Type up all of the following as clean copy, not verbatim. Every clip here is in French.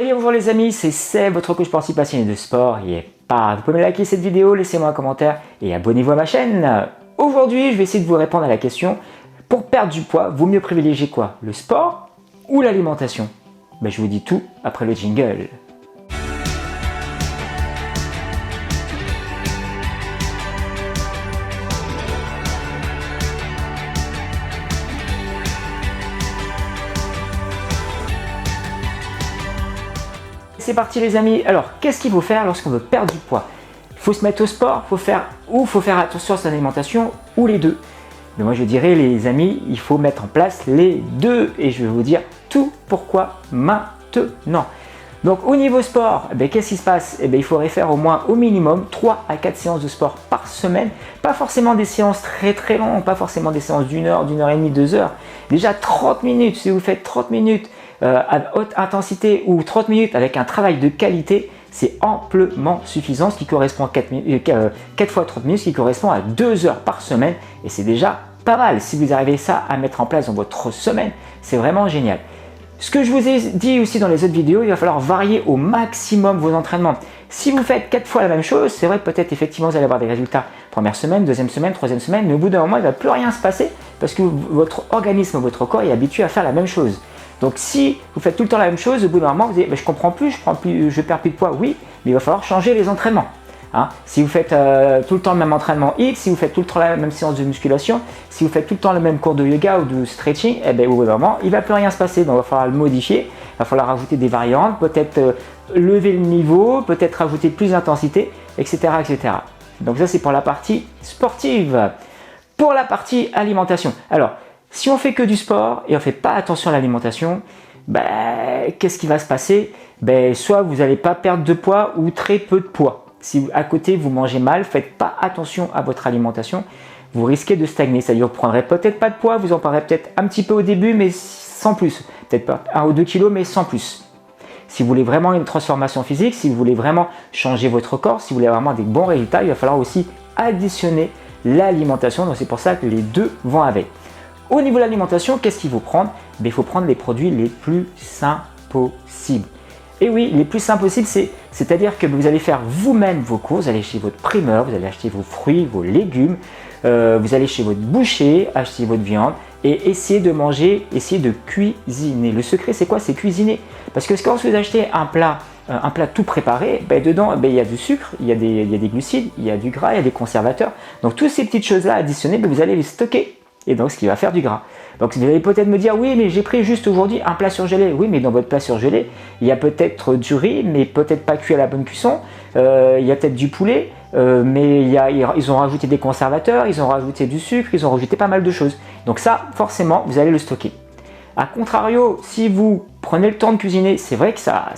Et bonjour les amis, c'est Seb, votre coach sportif passionné de sport. Vous pouvez me liker cette vidéo, laissez-moi un commentaire et abonnez-vous à ma chaîne. Aujourd'hui, je vais essayer de vous répondre à la question, pour perdre du poids, vaut mieux privilégier quoi? Le sport ou l'alimentation? Je vous dis tout après le jingle. C'est parti les amis. Alors, qu'est-ce qu'il faut faire lorsqu'on veut perdre du poids? Il faut se mettre au sport, faut faire attention à son alimentation, ou les deux. Mais moi je dirais les amis, il faut mettre en place les deux et je vais vous dire tout pourquoi maintenant. Donc au niveau sport, qu'est-ce qui se passe? Il faudrait faire au minimum 3 à 4 séances de sport par semaine. Pas forcément des séances très longues, pas forcément des séances d'une heure et demie, 2 heures. Déjà 30 minutes, si vous faites 30 minutes à haute intensité ou 30 minutes avec un travail de qualité, c'est amplement suffisant, ce qui correspond à 4 fois 30 minutes, ce qui correspond à 2 heures par semaine et c'est déjà pas mal. Si vous arrivez ça à mettre en place dans votre semaine, c'est vraiment génial. Ce que je vous ai dit aussi dans les autres vidéos, il va falloir varier au maximum vos entraînements. Si vous faites 4 fois la même chose, c'est vrai peut-être effectivement vous allez avoir des résultats première semaine, deuxième semaine, troisième semaine, mais au bout d'un moment il ne va plus rien se passer parce que votre organisme, votre corps est habitué à faire la même chose. Donc si vous faites tout le temps la même chose, au bout d'un moment vous dites je comprends plus, je perds plus de poids, oui, mais il va falloir changer les entraînements. Si vous faites tout le temps le même entraînement X, si vous faites tout le temps la même séance de musculation, si vous faites tout le temps le même cours de yoga ou de stretching, au bout d'un moment, il ne va plus rien se passer. Donc il va falloir le modifier, il va falloir rajouter des variantes, peut-être lever le niveau, peut-être rajouter plus d'intensité, etc., etc. Donc ça c'est pour la partie sportive. Pour la partie alimentation. Alors, si on fait que du sport et on ne fait pas attention à l'alimentation, qu'est-ce qui va se passer? Soit vous n'allez pas perdre de poids ou très peu de poids. Si à côté vous mangez mal, faites pas attention à votre alimentation, vous risquez de stagner. C'est-à-dire vous ne prendrez peut-être pas de poids, vous en prendrez peut-être un petit peu au début, mais sans plus. Peut-être pas 1 ou 2 kilos, mais sans plus. Si vous voulez vraiment une transformation physique, si vous voulez vraiment changer votre corps, si vous voulez vraiment des bons résultats, il va falloir aussi additionner l'alimentation. Donc c'est pour ça que les deux vont avec. Au niveau de l'alimentation, qu'est-ce qu'il faut prendre? Il faut prendre les produits les plus sains possibles. Et oui, les plus sains possibles, c'est-à-dire que vous allez faire vous-même vos courses, vous allez chez votre primeur, vous allez acheter vos fruits, vos légumes, vous allez chez votre boucher, acheter votre viande et essayer de manger, essayer de cuisiner. Le secret, c'est quoi? C'est cuisiner. Parce que quand vous achetez un plat tout préparé, dedans, il y a du sucre, il y a des glucides, il y a du gras, il y a des conservateurs. Donc, toutes ces petites choses-là additionnées, vous allez les stocker. Et donc, ce qui va faire du gras. Donc, vous allez peut-être me dire, oui, mais j'ai pris juste aujourd'hui un plat surgelé. Oui, mais dans votre plat surgelé, il y a peut-être du riz, mais peut-être pas cuit à la bonne cuisson. Il y a peut-être du poulet, mais ils ont rajouté des conservateurs, ils ont rajouté du sucre, ils ont rajouté pas mal de choses. Donc ça, forcément, vous allez le stocker. A contrario, si vous prenez le temps de cuisiner, c'est vrai que ça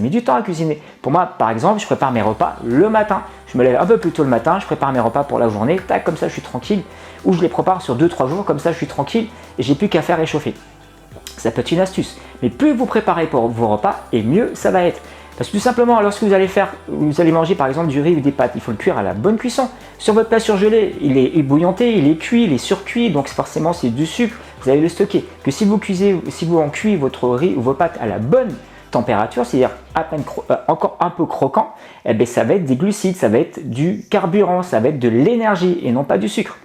met du temps à cuisiner. Pour moi, par exemple, je prépare mes repas le matin. Je me lève un peu plus tôt le matin, je prépare mes repas pour la journée, tac, comme ça je suis tranquille. Ou je les prépare sur 2-3 jours, comme ça je suis tranquille et j'ai plus qu'à faire réchauffer. Ça peut être une astuce. Mais plus vous préparez pour vos repas, et mieux ça va être. Parce que tout simplement, lorsque vous allez manger par exemple du riz ou des pâtes, il faut le cuire à la bonne cuisson. Sur votre plat surgelé, il est ébouillanté, il est cuit, il est surcuit, donc forcément c'est du sucre, vous allez le stocker. Que si vous en cuisez votre riz ou vos pâtes à la bonne température, c'est-à-dire encore un peu croquant, ça va être des glucides, ça va être du carburant, ça va être de l'énergie et non pas du sucre.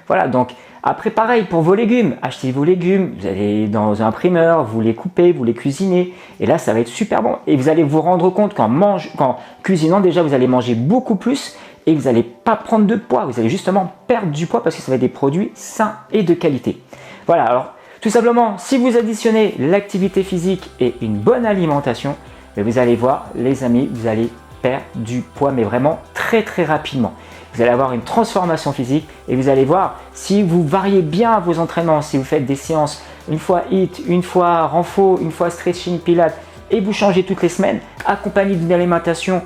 Voilà, donc après pareil pour vos légumes, achetez vos légumes, vous allez dans un primeur, vous les coupez, vous les cuisinez et là ça va être super bon. Et vous allez vous rendre compte qu'en cuisinant déjà vous allez manger beaucoup plus et vous n'allez pas prendre de poids, vous allez justement perdre du poids parce que ça va être des produits sains et de qualité. Voilà, alors tout simplement si vous additionnez l'activité physique et une bonne alimentation, vous allez voir les amis, vous allez perdre du poids mais vraiment très rapidement. Vous allez avoir une transformation physique et vous allez voir si vous variez bien vos entraînements, si vous faites des séances une fois HIIT, une fois renfo, une fois stretching, pilates et vous changez toutes les semaines, accompagné d'une alimentation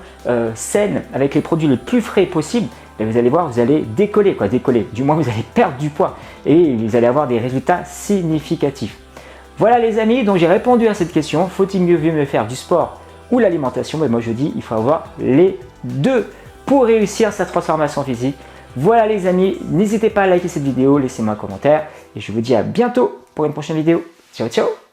saine avec les produits les plus frais possibles, vous allez voir, vous allez décoller, du moins vous allez perdre du poids et vous allez avoir des résultats significatifs. Voilà les amis, donc j'ai répondu à cette question, faut-il mieux faire du sport ou l'alimentation? Moi je dis il faut avoir les deux pour réussir sa transformation physique. Voilà les amis, n'hésitez pas à liker cette vidéo, laissez-moi un commentaire et je vous dis à bientôt pour une prochaine vidéo. Ciao ciao.